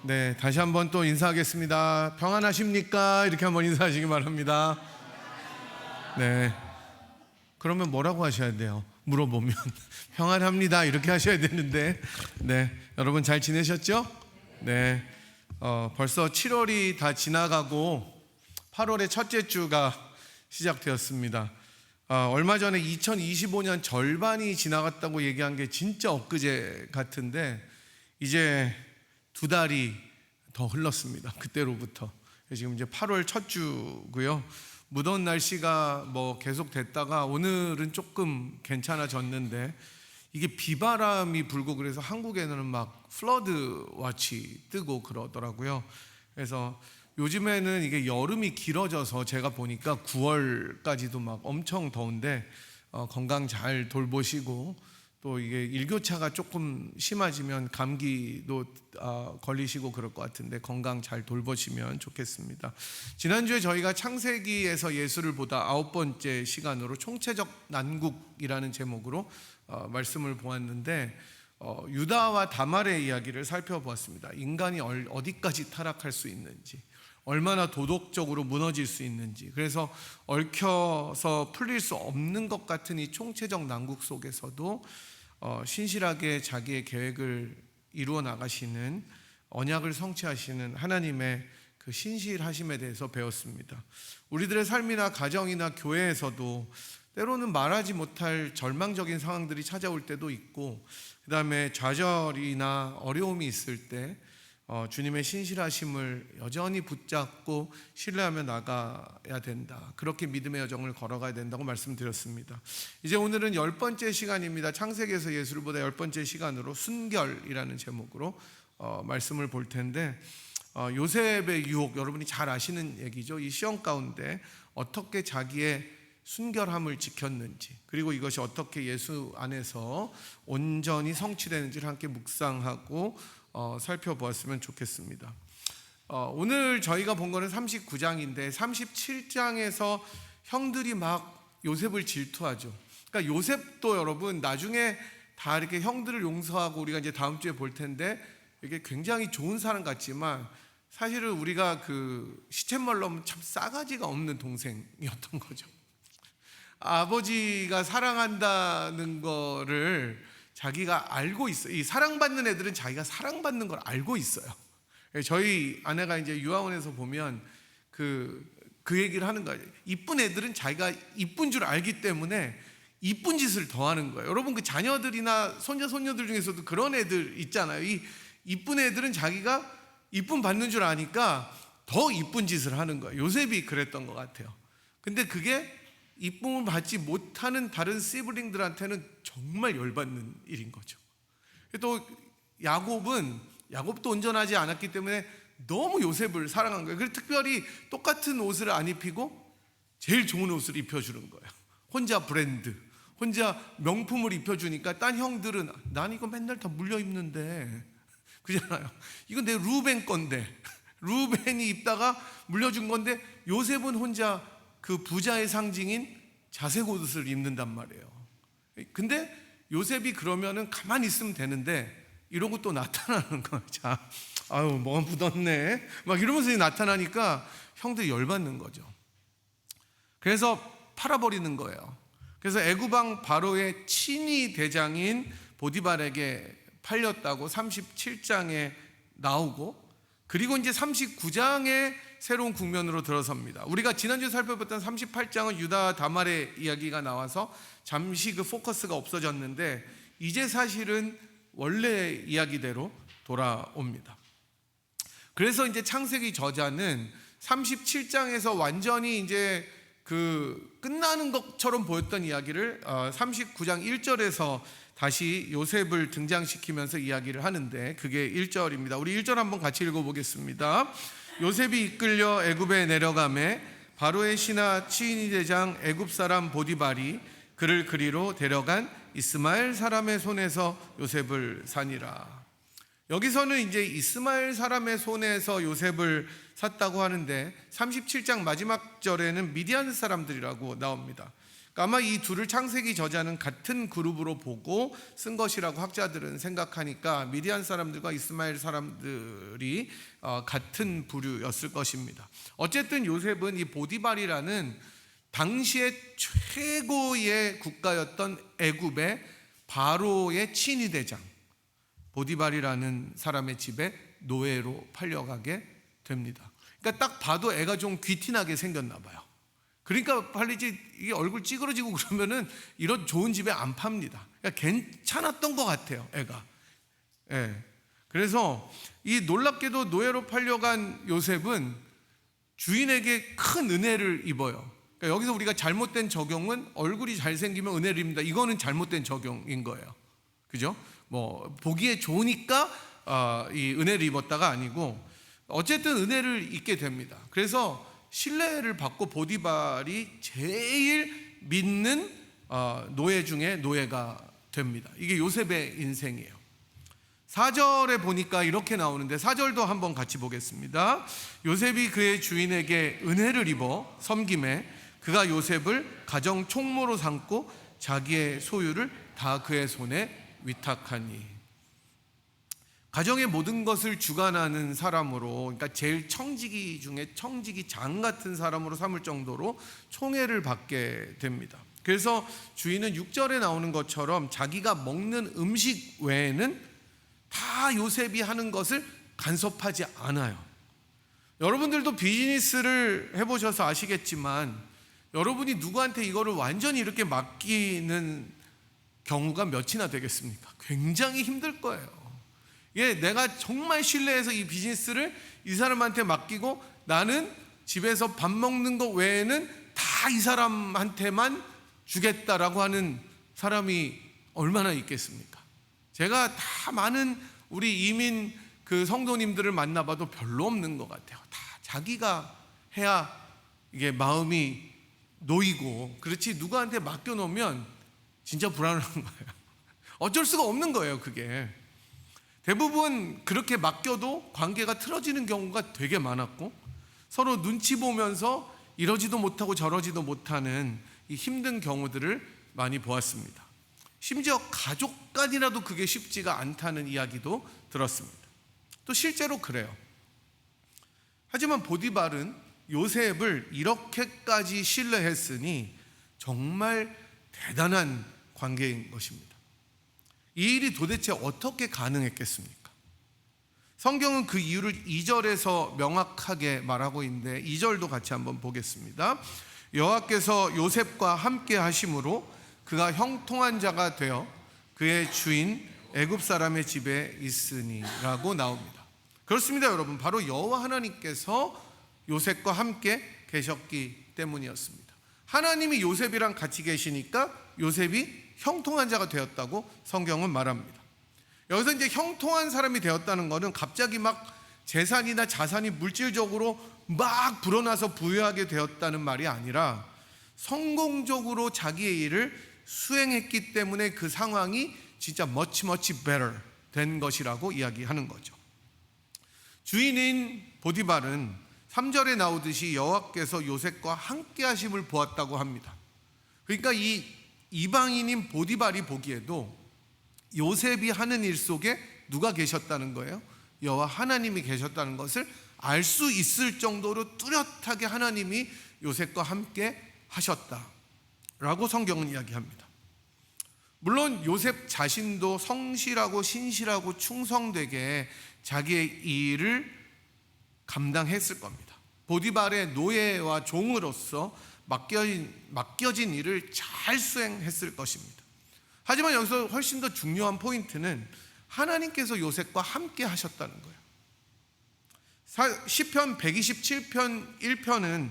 네, 다시 한번 또 인사하겠습니다. 평안하십니까? 이렇게 한번 인사하시기 바랍니다. 네, 그러면 뭐라고 하셔야 돼요? 물어보면 평안합니다 이렇게 하셔야 되는데, 네, 여러분 잘 지내셨죠? 네, 벌써 7월이 다 지나가고 8월의 첫째 주가 시작되었습니다. 얼마 전에 2025년 절반이 지나갔다고 얘기한 게 진짜 엊그제 같은데, 이제 2달이 더 흘렀습니다. 그때로부터. 지금 이제 8월 첫 주고요. 무더운 날씨가 뭐 계속 됐다가 오늘은 조금 괜찮아졌는데, 이게 비바람이 불고 그래서 한국에는 막 플러드 와치 뜨고 그러더라고요. 그래서 요즘에는 이게 여름이 길어져서 제가 보니까 9월까지도 막 엄청 더운데, 건강 잘 돌보시고, 또 이게 일교차가 조금 심해지면 감기도 걸리시고 그럴 것 같은데 건강 잘 돌보시면 좋겠습니다. 지난주에 저희가 창세기에서 예수를 보다 9번째 시간으로 총체적 난국이라는 제목으로 말씀을 보았는데, 유다와 다말의 이야기를 살펴보았습니다. 인간이 어디까지 타락할 수 있는지, 얼마나 도덕적으로 무너질 수 있는지, 그래서 얽혀서 풀릴 수 없는 것 같은 이 총체적 난국 속에서도 신실하게 자기의 계획을 이루어 나가시는, 언약을 성취하시는 하나님의 그 신실하심에 대해서 배웠습니다. 우리들의 삶이나 가정이나 교회에서도 때로는 말하지 못할 절망적인 상황들이 찾아올 때도 있고, 그 다음에 좌절이나 어려움이 있을 때 주님의 신실하심을 여전히 붙잡고 신뢰하며 나가야 된다. 그렇게 믿음의 여정을 걸어가야 된다고 말씀드렸습니다. 이제 오늘은 10번째 시간입니다. 창세기에서 예수를 보다 10번째 시간으로 순결이라는 제목으로 말씀을 볼 텐데, 요셉의 유혹, 여러분이 잘 아시는 얘기죠. 이 시험 가운데 어떻게 자기의 순결함을 지켰는지, 그리고 이것이 어떻게 예수 안에서 온전히 성취되는지를 함께 묵상하고 살펴보았으면 좋겠습니다. 오늘 저희가 본 거는 39장인데 37장에서 형들이 막 요셉을 질투하죠. 그러니까 요셉도 여러분 나중에 다 이렇게 형들을 용서하고, 우리가 이제 다음 주에 볼 텐데, 이게 굉장히 좋은 사람 같지만 사실은 우리가 그 시쳇말로 하면 참 싸가지가 없는 동생이었던 거죠. 아버지가 사랑한다는 거를 자기가 알고 있어요. 이 사랑받는 애들은 자기가 사랑받는 걸 알고 있어요. 저희 아내가 이제 유아원에서 보면 그 얘기를 하는 거예요. 이쁜 애들은 자기가 이쁜 줄 알기 때문에 이쁜 짓을 더 하는 거예요. 여러분, 그 자녀들이나 손자 손녀들 중에서도 그런 애들 있잖아요. 이 이쁜 애들은 자기가 이쁨 받는 줄 아니까 더 이쁜 짓을 하는 거예요. 요셉이 그랬던 것 같아요. 근데 그게 이쁨을 받지 못하는 다른 시블링들한테는 정말 열받는 일인 거죠. 또 야곱도 온전하지 않았기 때문에 너무 요셉을 사랑한 거예요. 그래서 특별히 똑같은 옷을 안 입히고 제일 좋은 옷을 입혀주는 거예요. 혼자 브랜드, 혼자 명품을 입혀주니까 딴 형들은 난 이거 맨날 다 물려 입는데, 그잖아요. 이건 내 루벤 건데, 루벤이 입다가 물려준 건데, 요셉은 혼자 그 부자의 상징인 자색 옷을 입는단 말이에요. 근데 요셉이 그러면은 가만히 있으면 되는데 이러고 또 나타나는 거야. 자, 아유 뭐가 묻었네 막 이러면서 나타나니까 형들이 열받는 거죠. 그래서 팔아버리는 거예요. 그래서 애굽왕 바로의 친위 대장인 보디발에게 팔렸다고 37장에 나오고, 그리고 이제 39장에 새로운 국면으로 들어섭니다. 우리가 지난주에 살펴봤던 38장은 유다 다말의 이야기가 나와서 잠시 그 포커스가 없어졌는데, 이제 사실은 원래 이야기대로 돌아옵니다. 그래서 이제 창세기 저자는 37장에서 완전히 이제 그 끝나는 것처럼 보였던 이야기를 39장 1절에서 다시 요셉을 등장시키면서 이야기를 하는데, 그게 1절입니다. 우리 1절 한번 같이 읽어보겠습니다. 요셉이 이끌려 애굽에 내려가매 바로의 신하 치인이 대장 애굽 사람 보디발이 그를 그리로 데려간 이스마엘 사람의 손에서 요셉을 사니라. 여기서는 이제 이스마엘 사람의 손에서 요셉을 샀다고 하는데 37장 마지막 절에는 미디안 사람들이라고 나옵니다. 아마 이 둘을 창세기 저자는 같은 그룹으로 보고 쓴 것이라고 학자들은 생각하니까 미디안 사람들과 이스마엘 사람들이 같은 부류였을 것입니다. 어쨌든 요셉은 이 보디발이라는 당시의 최고의 국가였던 애굽의 바로의 친위대장 보디발이라는 사람의 집에 노예로 팔려가게 됩니다. 그러니까 딱 봐도 애가 좀 귀티나게 생겼나 봐요. 그러니까 팔리지, 이게 얼굴 찌그러지고 그러면은 이런 좋은 집에 안 팝니다. 그러니까 괜찮았던 것 같아요, 애가. 예. 그래서 이 놀랍게도 노예로 팔려간 요셉은 주인에게 큰 은혜를 입어요. 그러니까 여기서 우리가 잘못된 적용은 얼굴이 잘생기면 은혜를 입는다, 이거는 잘못된 적용인 거예요. 그죠? 뭐 보기에 좋으니까 이 은혜를 입었다가 아니고 어쨌든 은혜를 입게 됩니다. 그래서 신뢰를 받고 보디발이 제일 믿는 노예 중에 노예가 됩니다. 이게 요셉의 인생이에요. 4절에 보니까 이렇게 나오는데 4절도 한번 같이 보겠습니다. 요셉이 그의 주인에게 은혜를 입어 섬김에 그가 요셉을 가정 총무로 삼고 자기의 소유를 다 그의 손에 위탁하니. 가정의 모든 것을 주관하는 사람으로, 그러니까 제일 청지기 중에 청지기 장 같은 사람으로 삼을 정도로 총애를 받게 됩니다. 그래서 주인은 6절에 나오는 것처럼 자기가 먹는 음식 외에는 다 요셉이 하는 것을 간섭하지 않아요. 여러분들도 비즈니스를 해보셔서 아시겠지만 여러분이 누구한테 이거를 완전히 이렇게 맡기는 경우가 몇이나 되겠습니까? 굉장히 힘들 거예요. 예, 내가 정말 신뢰해서 이 비즈니스를 이 사람한테 맡기고 나는 집에서 밥 먹는 것 외에는 다 이 사람한테만 주겠다라고 하는 사람이 얼마나 있겠습니까? 제가 다 많은 우리 이민 그 성도님들을 만나봐도 별로 없는 것 같아요. 다 자기가 해야 이게 마음이 놓이고, 그렇지 누구한테 맡겨놓으면 진짜 불안한 거예요. 어쩔 수가 없는 거예요, 그게. 대부분 그렇게 맡겨도 관계가 틀어지는 경우가 되게 많았고, 서로 눈치 보면서 이러지도 못하고 저러지도 못하는 이 힘든 경우들을 많이 보았습니다. 심지어 가족 간이라도 그게 쉽지가 않다는 이야기도 들었습니다. 또 실제로 그래요. 하지만 보디발은 요셉을 이렇게까지 신뢰했으니 정말 대단한 관계인 것입니다. 이 일이 도대체 어떻게 가능했겠습니까? 성경은 그 이유를 2절에서 명확하게 말하고 있는데 2절도 같이 한번 보겠습니다. 여호와께서 요셉과 함께 하심으로 그가 형통한 자가 되어 그의 주인 애굽 사람의 집에 있으니 라고 나옵니다. 그렇습니다, 여러분. 바로 여호와 하나님께서 요셉과 함께 계셨기 때문이었습니다. 하나님이 요셉이랑 같이 계시니까 요셉이 형통한 자가 되었다고 성경은 말합니다. 여기서 이제 형통한 사람이 되었다는 것은 갑자기 막 재산이나 자산이 물질적으로 막 불어나서 부유하게 되었다는 말이 아니라 성공적으로 자기의 일을 수행했기 때문에 그 상황이 진짜 much better 된 것이라고 이야기하는 거죠. 주인인 보디발은 3절에 나오듯이 여호와께서 요셉과 함께 하심을 보았다고 합니다. 그러니까 이 이방인인 보디발이 보기에도 요셉이 하는 일 속에 누가 계셨다는 거예요? 여호와 하나님이 계셨다는 것을 알 수 있을 정도로 뚜렷하게 하나님이 요셉과 함께 하셨다라고 성경은 이야기합니다. 물론 요셉 자신도 성실하고 신실하고 충성되게 자기의 일을 감당했을 겁니다. 보디발의 노예와 종으로서 맡겨진 일을 잘 수행했을 것입니다. 하지만 여기서 훨씬 더 중요한 포인트는 하나님께서 요셉과 함께 하셨다는 거예요. 시편 127편 1편은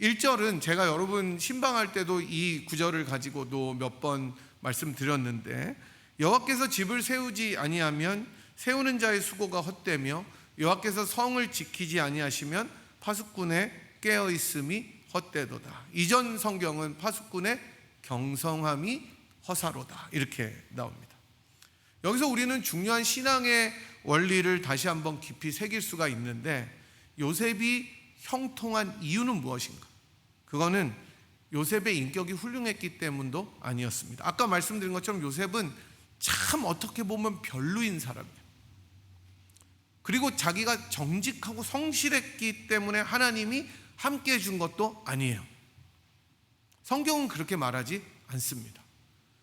1절은 제가 여러분 신방할 때도 이 구절을 가지고도 몇 번 말씀드렸는데, 여호와께서 집을 세우지 아니하면 세우는 자의 수고가 헛되며 여호와께서 성을 지키지 아니하시면 파수꾼의 깨어있음이 헛되도다. 이전 성경은 파수꾼의 경성함이 허사로다 이렇게 나옵니다. 여기서 우리는 중요한 신앙의 원리를 다시 한번 깊이 새길 수가 있는데, 요셉이 형통한 이유는 무엇인가? 그거는 요셉의 인격이 훌륭했기 때문도 아니었습니다. 아까 말씀드린 것처럼 요셉은 참 어떻게 보면 별로인 사람이에요. 그리고 자기가 정직하고 성실했기 때문에 하나님이 함께 해준 것도 아니에요. 성경은 그렇게 말하지 않습니다.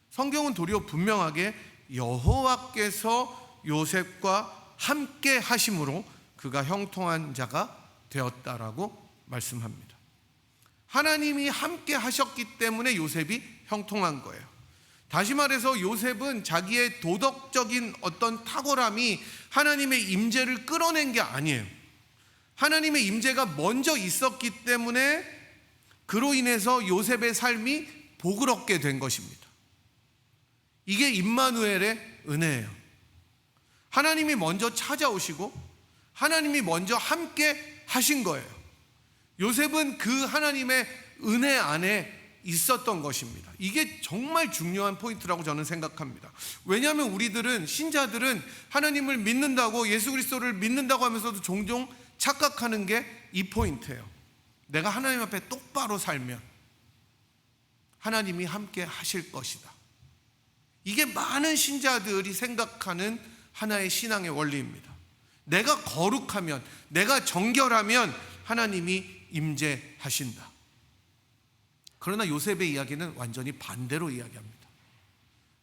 성경은 도리어 분명하게 여호와께서 요셉과 함께 하심으로 그가 형통한 자가 되었다라고 말씀합니다. 하나님이 함께 하셨기 때문에 요셉이 형통한 거예요. 다시 말해서 요셉은 자기의 도덕적인 어떤 탁월함이 하나님의 임재를 끌어낸 게 아니에요. 하나님의 임재가 먼저 있었기 때문에 그로 인해서 요셉의 삶이 복을 얻게 된 것입니다. 이게 임마누엘의 은혜예요. 하나님이 먼저 찾아오시고 하나님이 먼저 함께 하신 거예요. 요셉은 그 하나님의 은혜 안에 있었던 것입니다. 이게 정말 중요한 포인트라고 저는 생각합니다. 왜냐하면 우리들은, 신자들은 하나님을 믿는다고, 예수 그리스도를 믿는다고 하면서도 종종 착각하는 게 이 포인트예요. 내가 하나님 앞에 똑바로 살면 하나님이 함께 하실 것이다. 이게 많은 신자들이 생각하는 하나의 신앙의 원리입니다. 내가 거룩하면, 내가 정결하면 하나님이 임재하신다. 그러나 요셉의 이야기는 완전히 반대로 이야기합니다.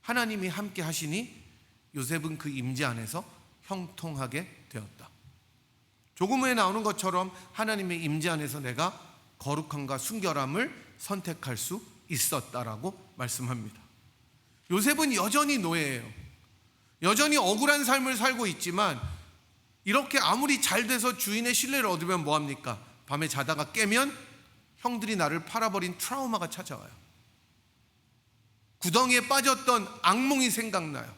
하나님이 함께 하시니 요셉은 그 임재 안에서 형통하게 되었다. 조금 후에 나오는 것처럼 하나님의 임재 안에서 내가 거룩함과 순결함을 선택할 수 있었다라고 말씀합니다. 요셉은 여전히 노예예요. 여전히 억울한 삶을 살고 있지만 이렇게 아무리 잘 돼서 주인의 신뢰를 얻으면 뭐합니까? 밤에 자다가 깨면 형들이 나를 팔아버린 트라우마가 찾아와요. 구덩이에 빠졌던 악몽이 생각나요.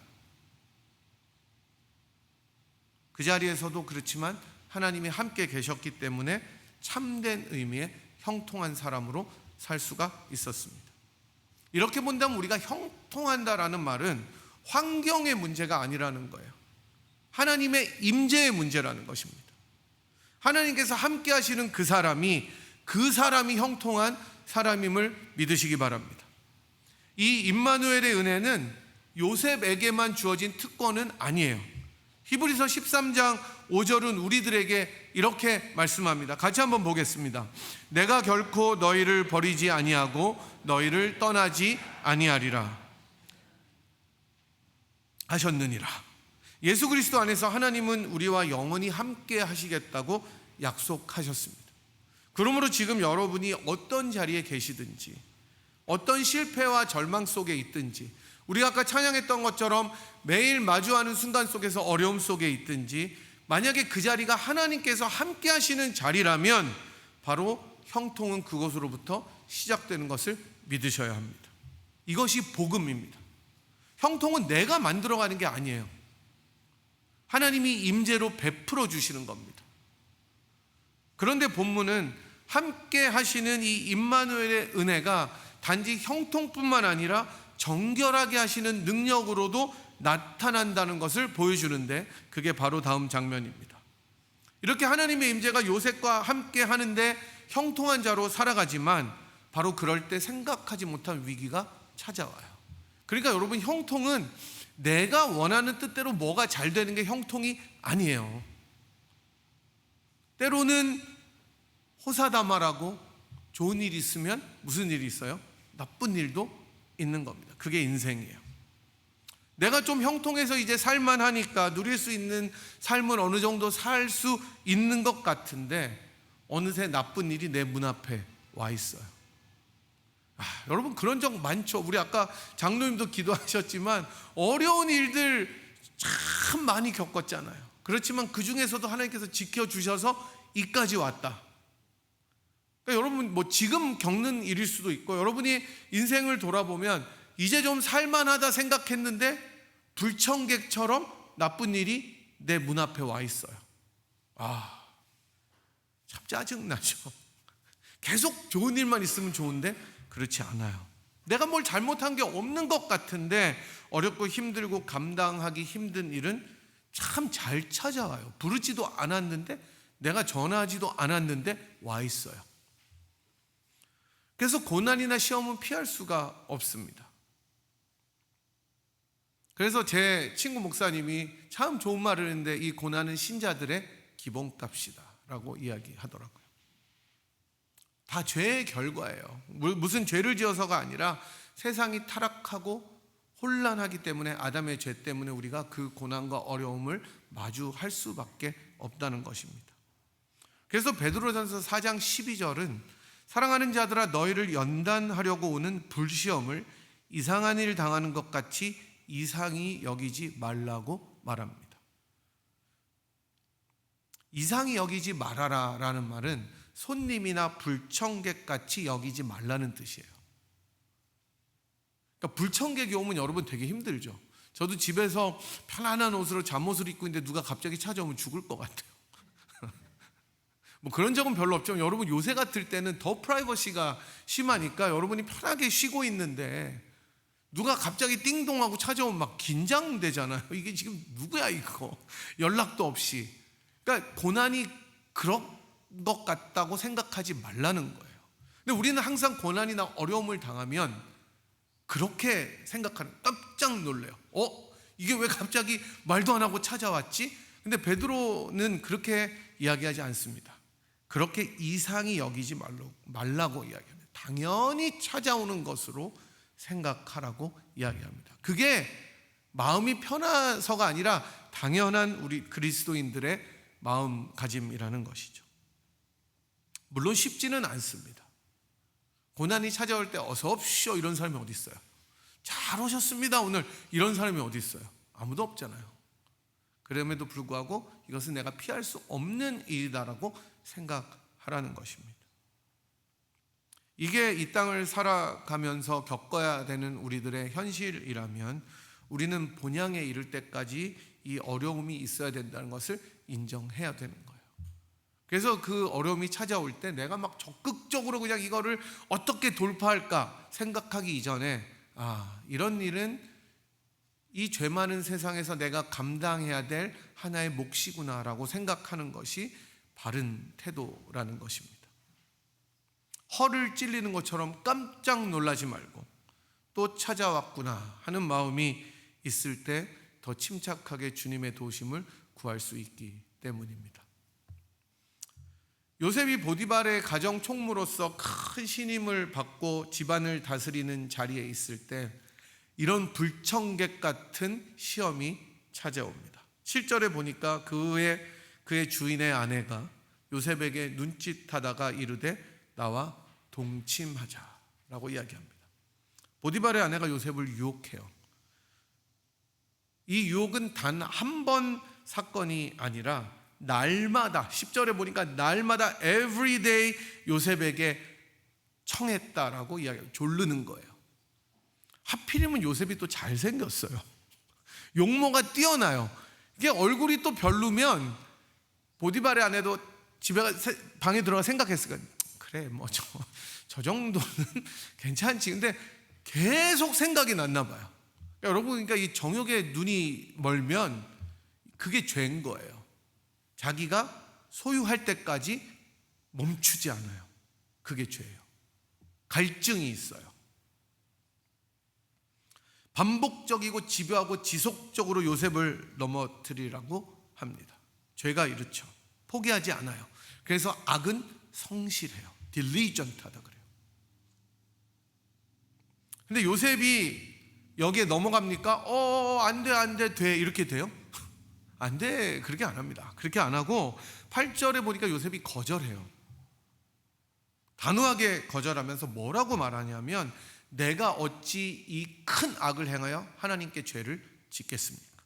그 자리에서도 그렇지만 하나님이 함께 계셨기 때문에 참된 의미의 형통한 사람으로 살 수가 있었습니다. 이렇게 본다면 우리가 형통한다라는 말은 환경의 문제가 아니라는 거예요. 하나님의 임재의 문제라는 것입니다. 하나님께서 함께 하시는 그 사람이 형통한 사람임을 믿으시기 바랍니다. 이 임마누엘의 은혜는 요셉에게만 주어진 특권은 아니에요. 히브리서 13장 5절은 우리들에게 이렇게 말씀합니다. 같이 한번 보겠습니다. 내가 결코 너희를 버리지 아니하고 너희를 떠나지 아니하리라 하셨느니라. 예수 그리스도 안에서 하나님은 우리와 영원히 함께 하시겠다고 약속하셨습니다. 그러므로 지금 여러분이 어떤 자리에 계시든지, 어떤 실패와 절망 속에 있든지, 우리가 아까 찬양했던 것처럼 매일 마주하는 순간 속에서 어려움 속에 있든지, 만약에 그 자리가 하나님께서 함께 하시는 자리라면 바로 형통은 그것으로부터 시작되는 것을 믿으셔야 합니다. 이것이 복음입니다. 형통은 내가 만들어가는 게 아니에요. 하나님이 임재로 베풀어 주시는 겁니다. 그런데 본문은 함께 하시는 이 임마누엘의 은혜가 단지 형통뿐만 아니라 정결하게 하시는 능력으로도 나타난다는 것을 보여주는데, 그게 바로 다음 장면입니다. 이렇게 하나님의 임재가 요셉과 함께 하는데 형통한 자로 살아가지만 바로 그럴 때 생각하지 못한 위기가 찾아와요. 그러니까 여러분, 형통은 내가 원하는 뜻대로 뭐가 잘 되는 게 형통이 아니에요. 때로는 호사다마라고 좋은 일이 있으면 무슨 일이 있어요? 나쁜 일도 있는 겁니다. 그게 인생이에요. 내가 좀 형통해서 이제 살만하니까 누릴 수 있는 삶을 어느 정도 살 수 있는 것 같은데 어느새 나쁜 일이 내 문 앞에 와 있어요. 여러분, 그런 적 많죠. 우리 아까 장로님도 기도하셨지만 어려운 일들 참 많이 겪었잖아요. 그렇지만 그 중에서도 하나님께서 지켜주셔서 이까지 왔다. 그러니까 여러분, 지금 겪는 일일 수도 있고, 여러분이 인생을 돌아보면 이제 좀 살만하다 생각했는데 불청객처럼 나쁜 일이 내 문 앞에 와 있어요. 참 짜증나죠. 계속 좋은 일만 있으면 좋은데 그렇지 않아요. 내가 뭘 잘못한 게 없는 것 같은데 어렵고 힘들고 감당하기 힘든 일은 참 잘 찾아와요. 부르지도 않았는데, 내가 전화하지도 않았는데 와 있어요. 그래서 고난이나 시험은 피할 수가 없습니다. 그래서 제 친구 목사님이 참 좋은 말을 했는데, 이 고난은 신자들의 기본값이다 라고 이야기하더라고요. 다 죄의 결과예요. 무슨 죄를 지어서가 아니라 세상이 타락하고 혼란하기 때문에, 아담의 죄 때문에 우리가 그 고난과 어려움을 마주할 수밖에 없다는 것입니다. 그래서 베드로전서 4장 12절은 사랑하는 자들아, 너희를 연단하려고 오는 불시험을 이상한 일 당하는 것 같이 이상히 여기지 말라고 말합니다. 이상히 여기지 말아라 라는 말은 손님이나 불청객같이 여기지 말라는 뜻이에요. 그러니까 불청객이 오면 여러분 되게 힘들죠. 저도 집에서 편안한 옷으로 잠옷을 입고 있는데 누가 갑자기 찾아오면 죽을 것 같아요. 뭐 그런 적은 별로 없지만, 여러분 요새 같을 때는 더 프라이버시가 심하니까 여러분이 편하게 쉬고 있는데 누가 갑자기 띵동하고 찾아오면 막 긴장되잖아요. 이게 지금 누구야 이거, 연락도 없이. 그러니까 고난이 그런 것 같다고 생각하지 말라는 거예요. 근데 우리는 항상 고난이나 어려움을 당하면 그렇게 생각하는, 깜짝 놀래요. 이게 왜 갑자기 말도 안 하고 찾아왔지? 근데 베드로는 그렇게 이야기하지 않습니다. 그렇게 이상히 여기지 말라고 이야기합니다. 당연히 찾아오는 것으로 생각하라고 이야기합니다. 그게 마음이 편해서가 아니라 당연한 우리 그리스도인들의 마음가짐이라는 것이죠. 물론 쉽지는 않습니다. 고난이 찾아올 때 어서 오십시오 이런 사람이 어디 있어요? 잘 오셨습니다 오늘 이런 사람이 어디 있어요? 아무도 없잖아요. 그럼에도 불구하고 이것은 내가 피할 수 없는 일이다라고 생각하라는 것입니다. 이게 이 땅을 살아가면서 겪어야 되는 우리들의 현실이라면 우리는 본향에 이를 때까지 이 어려움이 있어야 된다는 것을 인정해야 되는 거예요. 그래서 그 어려움이 찾아올 때 내가 막 적극적으로 그냥 이거를 어떻게 돌파할까 생각하기 이전에, 이런 일은 이 죄 많은 세상에서 내가 감당해야 될 하나의 몫이구나라고 생각하는 것이 바른 태도라는 것입니다. 허를 찔리는 것처럼 깜짝 놀라지 말고 또 찾아왔구나 하는 마음이 있을 때 더 침착하게 주님의 도우심을 구할 수 있기 때문입니다. 요셉이 보디발의 가정 총무로서 큰 신임을 받고 집안을 다스리는 자리에 있을 때 이런 불청객 같은 시험이 찾아옵니다. 7절에 보니까 그의 주인의 아내가 요셉에게 눈짓하다가 이르되 나와 동침하자라고 이야기합니다. 보디발의 아내가 요셉을 유혹해요. 이 유혹은 단 한 번 사건이 아니라 날마다, 10절에 보니까 날마다 everyday 요셉에게 청했다라고 이야기해요. 조르는 거예요. 하필이면 요셉이 또 잘생겼어요. 용모가 뛰어나요. 이게 얼굴이 또 별로면 보디발의 아내도 집에 방에 들어가 생각했을 거예요. 그래 뭐 저 정도는 괜찮지. 근데 계속 생각이 났나 봐요. 여러분, 그러니까 이 정욕에 눈이 멀면 그게 죄인 거예요. 자기가 소유할 때까지 멈추지 않아요. 그게 죄예요. 갈증이 있어요. 반복적이고 집요하고 지속적으로 요셉을 넘어뜨리라고 합니다. 죄가 이렇죠. 포기하지 않아요. 그래서 악은 성실해요. 딜리전트하다 그래요. 근데 요셉이 여기에 넘어갑니까? 안 돼, 돼. 이렇게 돼요? 안 돼. 그렇게 안 합니다. 그렇게 안 하고 8절에 보니까 요셉이 거절해요. 단호하게 거절하면서 뭐라고 말하냐면, 내가 어찌 이 큰 악을 행하여 하나님께 죄를 짓겠습니까?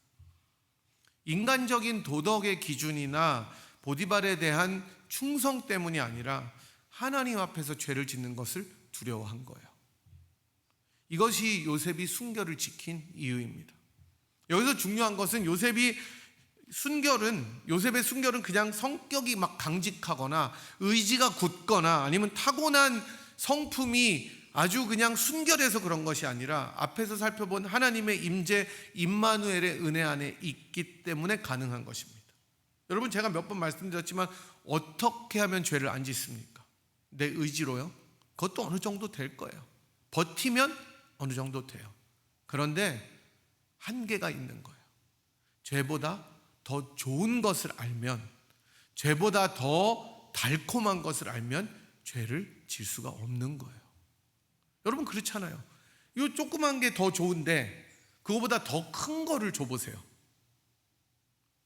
인간적인 도덕의 기준이나 보디발에 대한 충성 때문이 아니라 하나님 앞에서 죄를 짓는 것을 두려워한 거예요. 이것이 요셉이 순결을 지킨 이유입니다. 여기서 중요한 것은 요셉의 순결은 그냥 성격이 막 강직하거나 의지가 굳거나 아니면 타고난 성품이 아주 그냥 순결해서 그런 것이 아니라 앞에서 살펴본 하나님의 임재 임마누엘의 은혜 안에 있기 때문에 가능한 것입니다. 여러분, 제가 몇 번 말씀드렸지만 어떻게 하면 죄를 안 짓습니까? 내 의지로요? 그것도 어느 정도 될 거예요. 버티면 어느 정도 돼요. 그런데 한계가 있는 거예요. 죄보다 더 좋은 것을 알면, 죄보다 더 달콤한 것을 알면 죄를 질 수가 없는 거예요. 여러분 그렇잖아요. 이 조그만 게 더 좋은데 그거보다 더 큰 거를 줘보세요.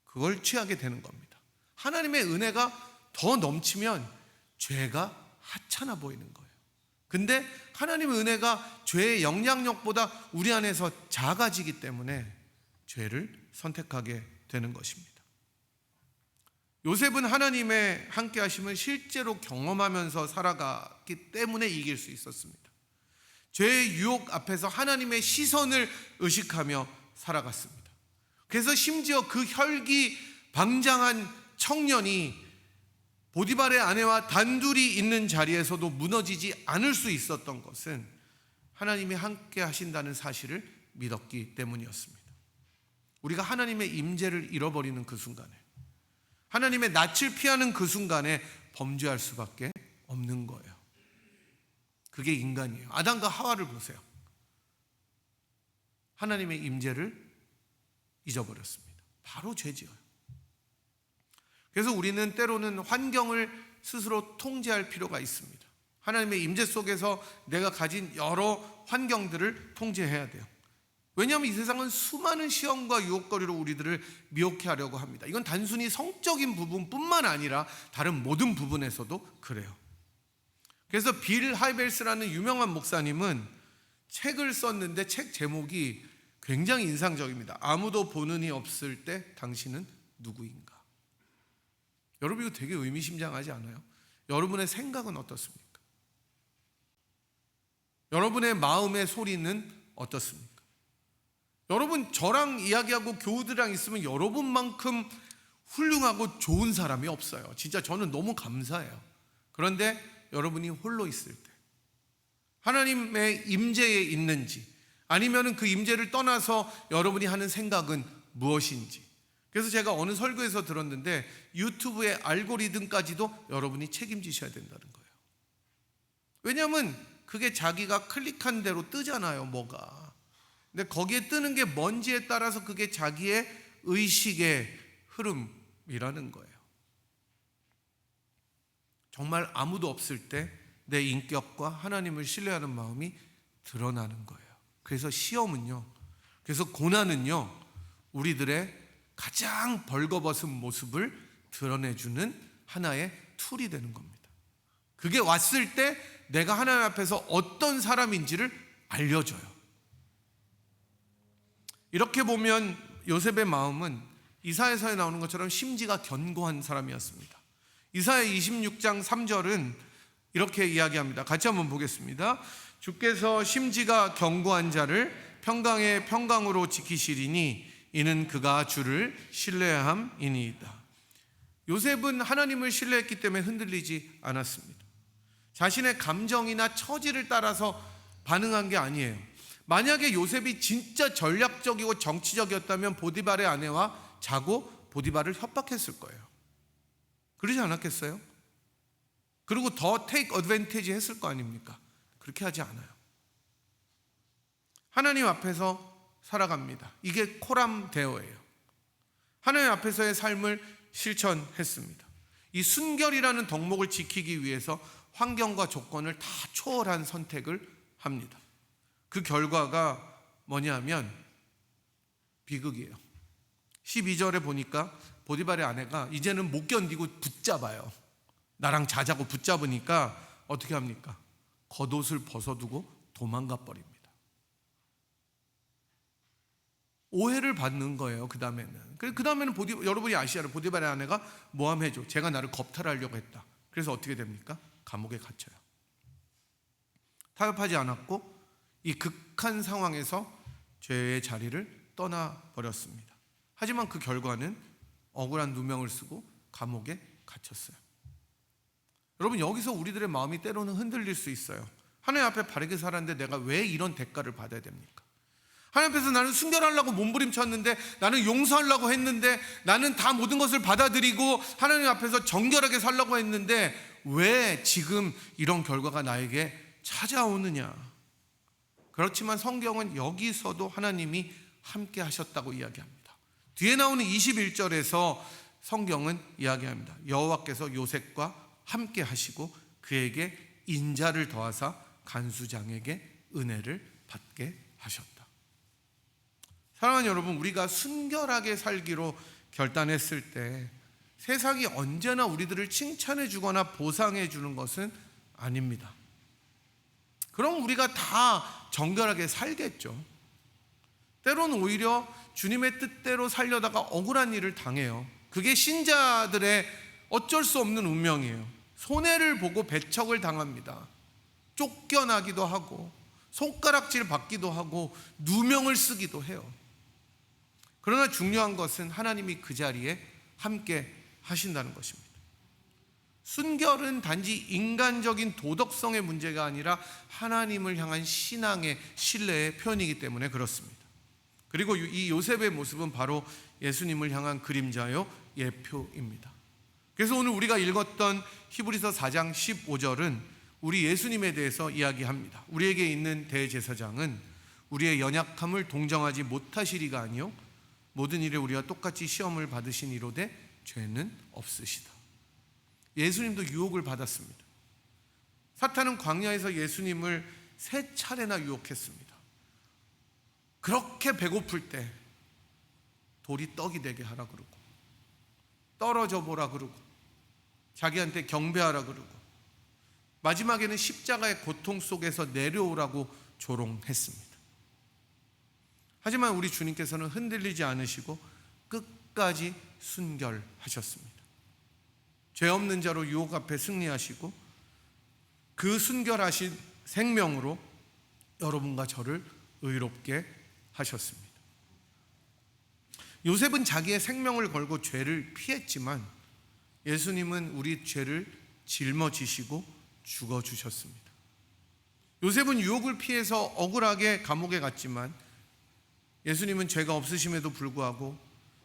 그걸 취하게 되는 겁니다. 하나님의 은혜가 더 넘치면 죄가 하찮아 보이는 거예요. 근데 하나님의 은혜가 죄의 영향력보다 우리 안에서 작아지기 때문에 죄를 선택하게 되는 것입니다. 요셉은 하나님의 함께 하심을 실제로 경험하면서 살아갔기 때문에 이길 수 있었습니다. 죄의 유혹 앞에서 하나님의 시선을 의식하며 살아갔습니다. 그래서 심지어 그 혈기방장한 청년이 보디발의 아내와 단둘이 있는 자리에서도 무너지지 않을 수 있었던 것은 하나님이 함께 하신다는 사실을 믿었기 때문이었습니다. 우리가 하나님의 임재를 잃어버리는 그 순간에, 하나님의 낯을 피하는 그 순간에 범죄할 수밖에 없는 거예요. 그게 인간이에요. 아담과 하와를 보세요. 하나님의 임재를 잊어버렸습니다. 바로 죄지어요. 그래서 우리는 때로는 환경을 스스로 통제할 필요가 있습니다. 하나님의 임재 속에서 내가 가진 여러 환경들을 통제해야 돼요. 왜냐하면 이 세상은 수많은 시험과 유혹거리로 우리들을 미혹해 하려고 합니다. 이건 단순히 성적인 부분뿐만 아니라 다른 모든 부분에서도 그래요. 그래서 빌 하이벨스라는 유명한 목사님은 책을 썼는데 책 제목이 굉장히 인상적입니다. 아무도 보는 이 없을 때 당신은 누구인가? 여러분 이거 되게 의미심장하지 않아요? 여러분의 생각은 어떻습니까? 여러분의 마음의 소리는 어떻습니까? 여러분 저랑 이야기하고 교우들이랑 있으면 여러분만큼 훌륭하고 좋은 사람이 없어요. 진짜 저는 너무 감사해요. 그런데 여러분이 홀로 있을 때 하나님의 임재에 있는지, 아니면 그 임재를 떠나서 여러분이 하는 생각은 무엇인지. 그래서 제가 어느 설교에서 들었는데 유튜브의 알고리즘까지도 여러분이 책임지셔야 된다는 거예요. 왜냐하면 그게 자기가 클릭한 대로 뜨잖아요, 뭐가. 근데 거기에 뜨는 게 뭔지에 따라서 그게 자기의 의식의 흐름이라는 거예요. 정말 아무도 없을 때 내 인격과 하나님을 신뢰하는 마음이 드러나는 거예요. 그래서 시험은요, 그래서 고난은요, 우리들의 가장 벌거벗은 모습을 드러내주는 하나의 툴이 되는 겁니다. 그게 왔을 때 내가 하나님 앞에서 어떤 사람인지를 알려줘요. 이렇게 보면 요셉의 마음은 이사야서에 나오는 것처럼 심지가 견고한 사람이었습니다. 이사야 26장 3절은 이렇게 이야기합니다. 같이 한번 보겠습니다. 주께서 심지가 견고한 자를 평강의 평강으로 지키시리니 이는 그가 주를 신뢰함이니이다. 요셉은 하나님을 신뢰했기 때문에 흔들리지 않았습니다. 자신의 감정이나 처지를 따라서 반응한 게 아니에요. 만약에 요셉이 진짜 전략적이고 정치적이었다면 보디발의 아내와 자고 보디발을 협박했을 거예요. 그러지 않았겠어요? 그리고 더 테이크 어드밴티지 했을 거 아닙니까? 그렇게 하지 않아요. 하나님 앞에서 살아갑니다. 이게 코람 대어예요. 하나님 앞에서의 삶을 실천했습니다. 이 순결이라는 덕목을 지키기 위해서 환경과 조건을 다 초월한 선택을 합니다. 그 결과가 뭐냐면 비극이에요. 12절에 보니까 보디발의 아내가 이제는 못 견디고 붙잡아요. 나랑 자자고 붙잡으니까 어떻게 합니까? 겉옷을 벗어두고 도망가 버립니다. 오해를 받는 거예요. 그 다음에는 여러분이 아시아로 보디발의 아내가 모함해줘, 제가 나를 겁탈하려고 했다. 그래서 어떻게 됩니까? 감옥에 갇혀요. 타협하지 않았고 이 극한 상황에서 죄의 자리를 떠나버렸습니다. 하지만 그 결과는 억울한 누명을 쓰고 감옥에 갇혔어요. 여러분 여기서 우리들의 마음이 때로는 흔들릴 수 있어요. 하나님 앞에 바르게 살았는데 내가 왜 이런 대가를 받아야 됩니까? 하나님 앞에서 나는 순결하려고 몸부림쳤는데, 나는 용서하려고 했는데, 나는 다 모든 것을 받아들이고 하나님 앞에서 정결하게 살려고 했는데 왜 지금 이런 결과가 나에게 찾아오느냐? 그렇지만 성경은 여기서도 하나님이 함께 하셨다고 이야기합니다. 뒤에 나오는 21절에서 성경은 이야기합니다. 여호와께서 요셉과 함께 하시고 그에게 인자를 더하사 간수장에게 은혜를 받게 하셨다. 사랑하는 여러분, 우리가 순결하게 살기로 결단했을 때 세상이 언제나 우리들을 칭찬해 주거나 보상해 주는 것은 아닙니다. 그럼 우리가 다 정결하게 살겠죠. 때로는 오히려 주님의 뜻대로 살려다가 억울한 일을 당해요. 그게 신자들의 어쩔 수 없는 운명이에요. 손해를 보고 배척을 당합니다. 쫓겨나기도 하고 손가락질 받기도 하고 누명을 쓰기도 해요. 그러나 중요한 것은 하나님이 그 자리에 함께 하신다는 것입니다. 순결은 단지 인간적인 도덕성의 문제가 아니라 하나님을 향한 신앙의 신뢰의 표현이기 때문에 그렇습니다. 그리고 이 요셉의 모습은 바로 예수님을 향한 그림자요 예표입니다. 그래서 오늘 우리가 읽었던 히브리서 4장 15절은 우리 예수님에 대해서 이야기합니다. 우리에게 있는 대제사장은 우리의 연약함을 동정하지 못하시리가 아니요 모든 일에 우리와 똑같이 시험을 받으신 이로되 죄는 없으시다. 예수님도 유혹을 받았습니다. 사탄은 광야에서 예수님을 3차례나 유혹했습니다. 그렇게 배고플 때 돌이 떡이 되게 하라 그러고 떨어져 보라 그러고 자기한테 경배하라 그러고 마지막에는 십자가의 고통 속에서 내려오라고 조롱했습니다. 하지만 우리 주님께서는 흔들리지 않으시고 끝까지 순결하셨습니다. 죄 없는 자로 유혹 앞에 승리하시고 그 순결하신 생명으로 여러분과 저를 의롭게 하셨습니다. 요셉은 자기의 생명을 걸고 죄를 피했지만 예수님은 우리 죄를 짊어지시고 죽어주셨습니다. 요셉은 유혹을 피해서 억울하게 감옥에 갔지만 예수님은 죄가 없으심에도 불구하고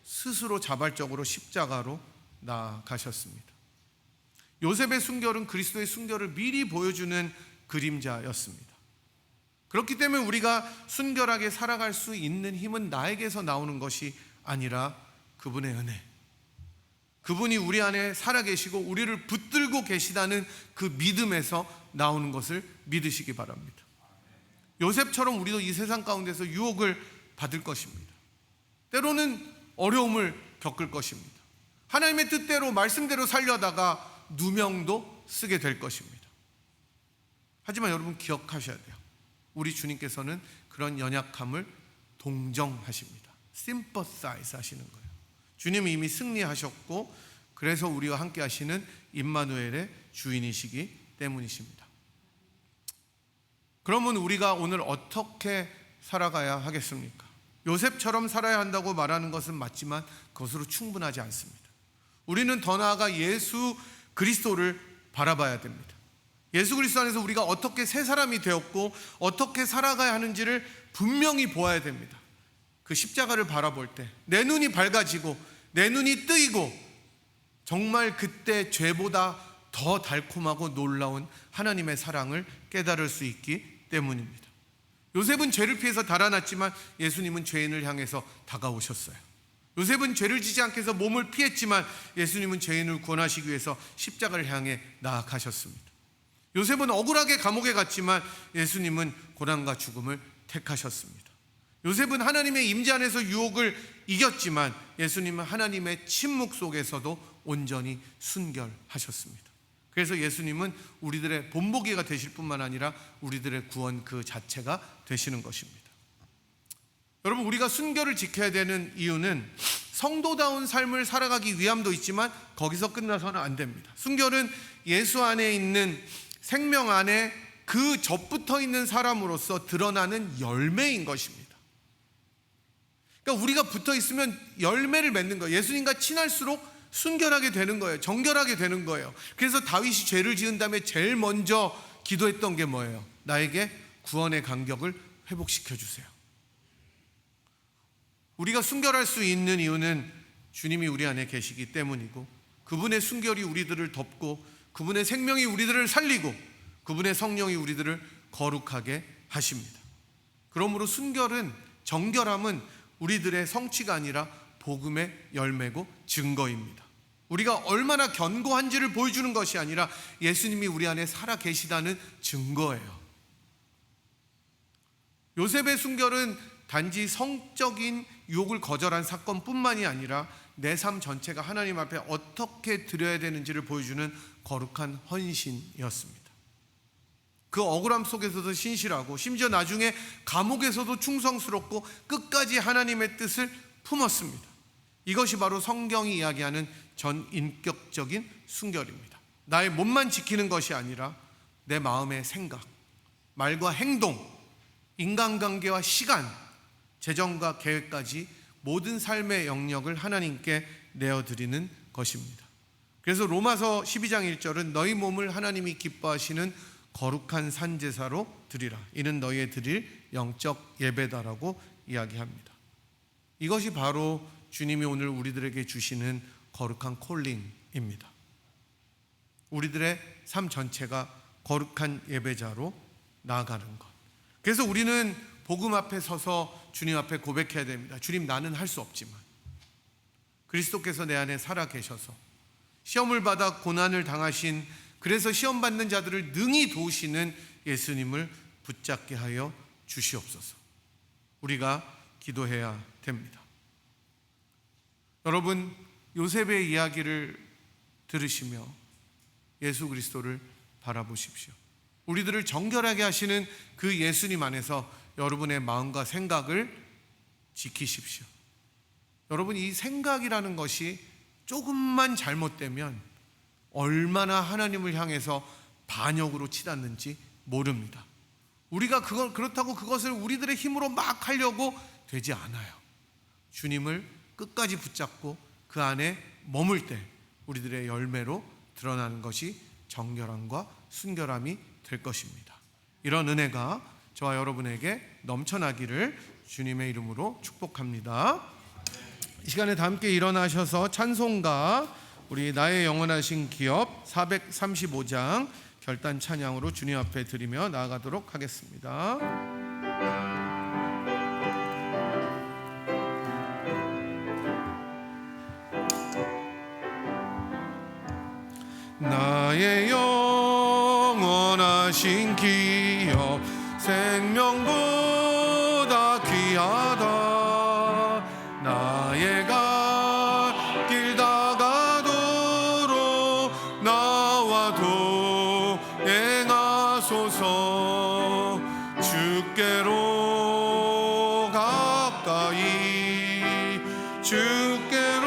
스스로 자발적으로 십자가로 나아가셨습니다. 요셉의 순결은 그리스도의 순결을 미리 보여주는 그림자였습니다. 그렇기 때문에 우리가 순결하게 살아갈 수 있는 힘은 나에게서 나오는 것이 아니라 그분의 은혜, 그분이 우리 안에 살아계시고 우리를 붙들고 계시다는 그 믿음에서 나오는 것을 믿으시기 바랍니다. 요셉처럼 우리도 이 세상 가운데서 유혹을 받을 것입니다. 때로는 어려움을 겪을 것입니다. 하나님의 뜻대로 말씀대로 살려다가 누명도 쓰게 될 것입니다. 하지만 여러분 기억하셔야 돼요. 우리 주님께서는 그런 연약함을 동정하십니다. sympathize 하시는 거예요. 주님이 이미 승리하셨고 그래서 우리와 함께 하시는 임마누엘의 주인이시기 때문이십니다. 그러면 우리가 오늘 어떻게 살아가야 하겠습니까? 요셉처럼 살아야 한다고 말하는 것은 맞지만 그것으로 충분하지 않습니다. 우리는 더 나아가 예수 그리스도를 바라봐야 됩니다. 예수 그리스도 안에서 우리가 어떻게 새 사람이 되었고 어떻게 살아가야 하는지를 분명히 보아야 됩니다. 그 십자가를 바라볼 때 내 눈이 밝아지고 내 눈이 뜨이고 정말 그때 죄보다 더 달콤하고 놀라운 하나님의 사랑을 깨달을 수 있기 때문입니다. 요셉은 죄를 피해서 달아났지만 예수님은 죄인을 향해서 다가오셨어요. 요셉은 죄를 지지 않기 위해서 몸을 피했지만 예수님은 죄인을 구원하시기 위해서 십자가를 향해 나아가셨습니다. 요셉은 억울하게 감옥에 갔지만 예수님은 고난과 죽음을 택하셨습니다. 요셉은 하나님의 임재 안에서 유혹을 이겼지만 예수님은 하나님의 침묵 속에서도 온전히 순결하셨습니다. 그래서 예수님은 우리들의 본보기가 되실 뿐만 아니라 우리들의 구원 그 자체가 되시는 것입니다. 여러분, 우리가 순결을 지켜야 되는 이유는 성도다운 삶을 살아가기 위함도 있지만 거기서 끝나서는 안 됩니다. 순결은 예수 안에 있는 생명 안에 그 접붙어 있는 사람으로서 드러나는 열매인 것입니다. 그러니까 우리가 붙어 있으면 열매를 맺는 거예요. 예수님과 친할수록 순결하게 되는 거예요. 정결하게 되는 거예요. 그래서 다윗이 죄를 지은 다음에 제일 먼저 기도했던 게 뭐예요? 나에게 구원의 간격을 회복시켜 주세요. 우리가 순결할 수 있는 이유는 주님이 우리 안에 계시기 때문이고 그분의 순결이 우리들을 덮고 그분의 생명이 우리들을 살리고 그분의 성령이 우리들을 거룩하게 하십니다. 그러므로 순결은, 정결함은 우리들의 성취가 아니라 복음의 열매고 증거입니다. 우리가 얼마나 견고한지를 보여주는 것이 아니라 예수님이 우리 안에 살아 계시다는 증거예요. 요셉의 순결은 단지 성적인 유혹을 거절한 사건뿐만이 아니라 내 삶 전체가 하나님 앞에 어떻게 드려야 되는지를 보여주는 거룩한 헌신이었습니다. 그 억울함 속에서도 신실하고 심지어 나중에 감옥에서도 충성스럽고 끝까지 하나님의 뜻을 품었습니다. 이것이 바로 성경이 이야기하는 전인격적인 순결입니다. 나의 몸만 지키는 것이 아니라 내 마음의 생각, 말과 행동, 인간관계와 시간, 재정과 계획까지 모든 삶의 영역을 하나님께 내어드리는 것입니다. 그래서 로마서 12장 1절은 너희 몸을 하나님이 기뻐하시는 거룩한 산제사로 드리라. 이는 너희의 드릴 영적 예배다라고 이야기합니다. 이것이 바로 주님이 오늘 우리들에게 주시는 거룩한 콜링입니다. 우리들의 삶 전체가 거룩한 예배자로 나아가는 것. 그래서 우리는 복음 앞에 서서 주님 앞에 고백해야 됩니다. 주님, 나는 할 수 없지만 그리스도께서 내 안에 살아 계셔서 시험을 받아 고난을 당하신, 그래서 시험 받는 자들을 능히 도우시는 예수님을 붙잡게 하여 주시옵소서. 우리가 기도해야 됩니다. 여러분, 요셉의 이야기를 들으시며 예수 그리스도를 바라보십시오. 우리들을 정결하게 하시는 그 예수님 안에서 여러분의 마음과 생각을 지키십시오. 여러분, 이 생각이라는 것이 조금만 잘못되면 얼마나 하나님을 향해서 반역으로 치닫는지 모릅니다. 우리가 그렇다고 그것을 우리들의 힘으로 막 하려고 되지 않아요. 주님을 끝까지 붙잡고 그 안에 머물 때 우리들의 열매로 드러나는 것이 정결함과 순결함이 될 것입니다. 이런 은혜가 저와 여러분에게 넘쳐나기를 주님의 이름으로 축복합니다. 이 시간에 다 함께 일어나셔서 찬송가 우리 나의 영원하신 기업 435장 결단 찬양으로 주님 앞에 드리며 나아가도록 하겠습니다. 나의 영원하신 기업 생명보다 귀하다. 나의 갈 길 다가도록 나와 동행하소서. 주께로 가까이 주께로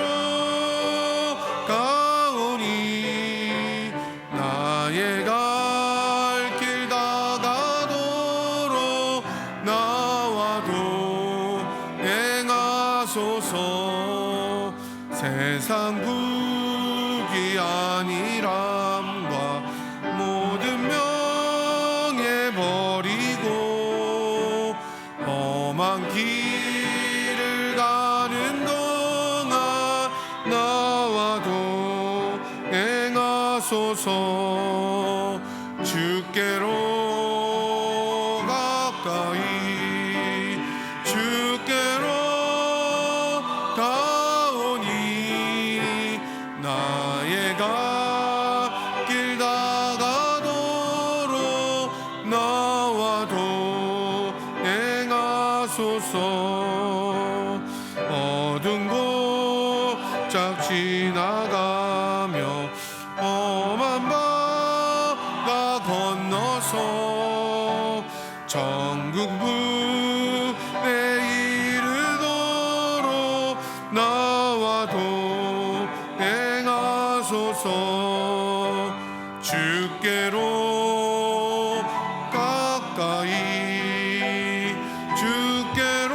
가오니 나의 갈 길 다가도록 나와 동행하소서. 세상 부귀 아니람과 모든 명예 버리고 험한 길을 가는 동안 나와 동행하소서. 주께로 가까이 주께로 가오니 나의 갈 길 다가도록 나와 동행하소서. 어두운 곳짝 지나가며 험한 바다 건너서 천국문에 이르도록 나와 동행하소서. 주께로 가까이 주께로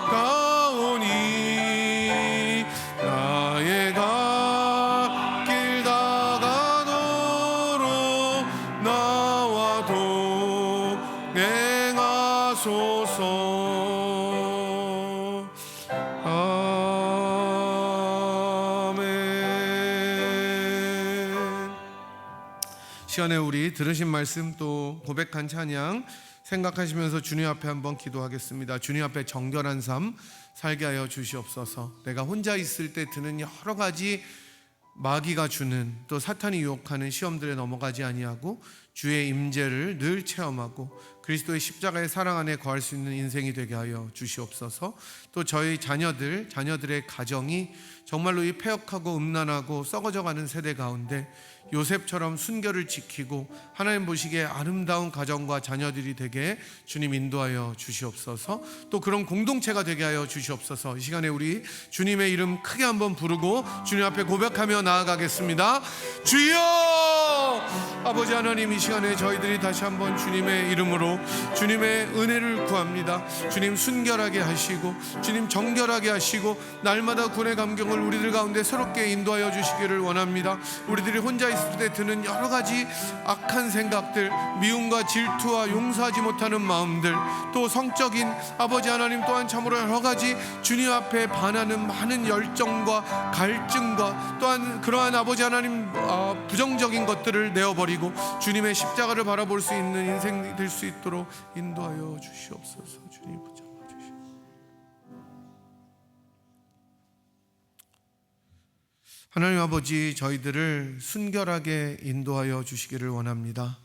가오니 나의 갈 길 다가도록 나와 동행하소서. 아멘. 시간에 우리 들으신 말씀 또 고백한 찬양 생각하시면서 주님 앞에 한번 기도하겠습니다. 주님 앞에 정결한 삶 살게 하여 주시옵소서. 내가 혼자 있을 때 드는 여러 가지 마귀가 주는 또 사탄이 유혹하는 시험들에 넘어가지 아니하고 주의 임재를 늘 체험하고 그리스도의 십자가의 사랑 안에 거할 수 있는 인생이 되게 하여 주시옵소서. 또 저희 자녀들의 가정이 정말로 이 패역하고 음란하고 썩어져가는 세대 가운데 요셉처럼 순결을 지키고 하나님 보시기에 아름다운 가정과 자녀들이 되게 주님 인도하여 주시옵소서. 또 그런 공동체가 되게 하여 주시옵소서. 이 시간에 우리 주님의 이름 크게 한번 부르고 주님 앞에 고백하며 나아가겠습니다. 주여! 아버지 하나님, 이 시간에 저희들이 다시 한번 주님의 이름으로 주님의 은혜를 구합니다. 주님 순결하게 하시고 주님 정결하게 하시고 날마다 군의 감격을 우리들 가운데 새롭게 인도하여 주시기를 원합니다. 우리들이 혼자 있을 때 드는 여러 가지 악한 생각들, 미움과 질투와 용서하지 못하는 마음들, 또 성적인 아버지 하나님 또한 참으로 여러 가지 주님 앞에 반하는 많은 열정과 갈증과 또한 그러한 아버지 하나님 부정적인 것들을 내어버리고 주님의 십자가를 바라볼 수 있는 인생이 될 수 있도록 인도하여 주시옵소서. 주님 붙잡아 주시옵소서. 하나님 아버지, 저희들을 순결하게 인도하여 주시기를 원합니다.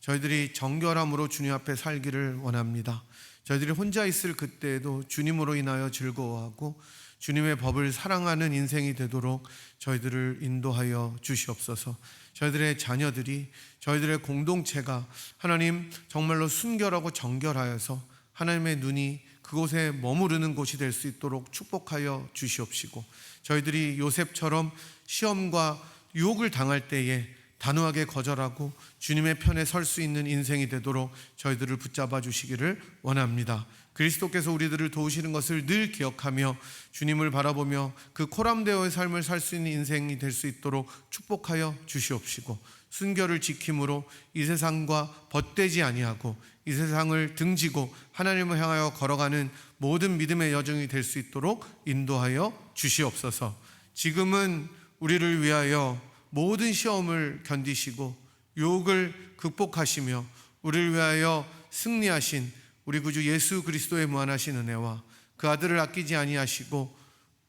저희들이 정결함으로 주님 앞에 살기를 원합니다. 저희들이 혼자 있을 그때에도 주님으로 인하여 즐거워하고 주님의 법을 사랑하는 인생이 되도록 저희들을 인도하여 주시옵소서. 저희들의 자녀들이, 저희들의 공동체가 하나님 정말로 순결하고 정결하여서 하나님의 눈이 그곳에 머무르는 곳이 될 수 있도록 축복하여 주시옵시고, 저희들이 요셉처럼 시험과 유혹을 당할 때에 단호하게 거절하고 주님의 편에 설 수 있는 인생이 되도록 저희들을 붙잡아 주시기를 원합니다. 그리스도께서 우리들을 도우시는 것을 늘 기억하며 주님을 바라보며 그 코람데오의 삶을 살 수 있는 인생이 될 수 있도록 축복하여 주시옵시고, 순결을 지킴으로 이 세상과 벗되지 아니하고 이 세상을 등지고 하나님을 향하여 걸어가는 모든 믿음의 여정이 될 수 있도록 인도하여 주시옵소서. 지금은 우리를 위하여 모든 시험을 견디시고 유혹을 극복하시며 우리를 위하여 승리하신 우리 구주 예수 그리스도의 무한하신 은혜와 그 아들을 아끼지 아니하시고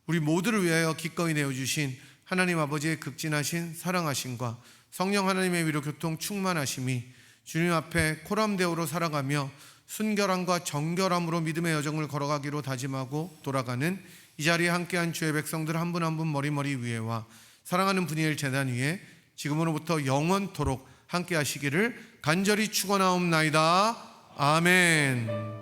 우리 모두를 위하여 기꺼이 내어주신 하나님 아버지의 극진하신 사랑하심과 성령 하나님의 위로 교통 충만하심이 주님 앞에 코람데오로 살아가며 순결함과 정결함으로 믿음의 여정을 걸어가기로 다짐하고 돌아가는 이 자리에 함께한 주의 백성들 한 분 한 분 머리머리 위에와 사랑하는 분이엘 제단 위에 지금으로부터 영원토록 함께 하시기를 간절히 축원하옵나이다. 아멘.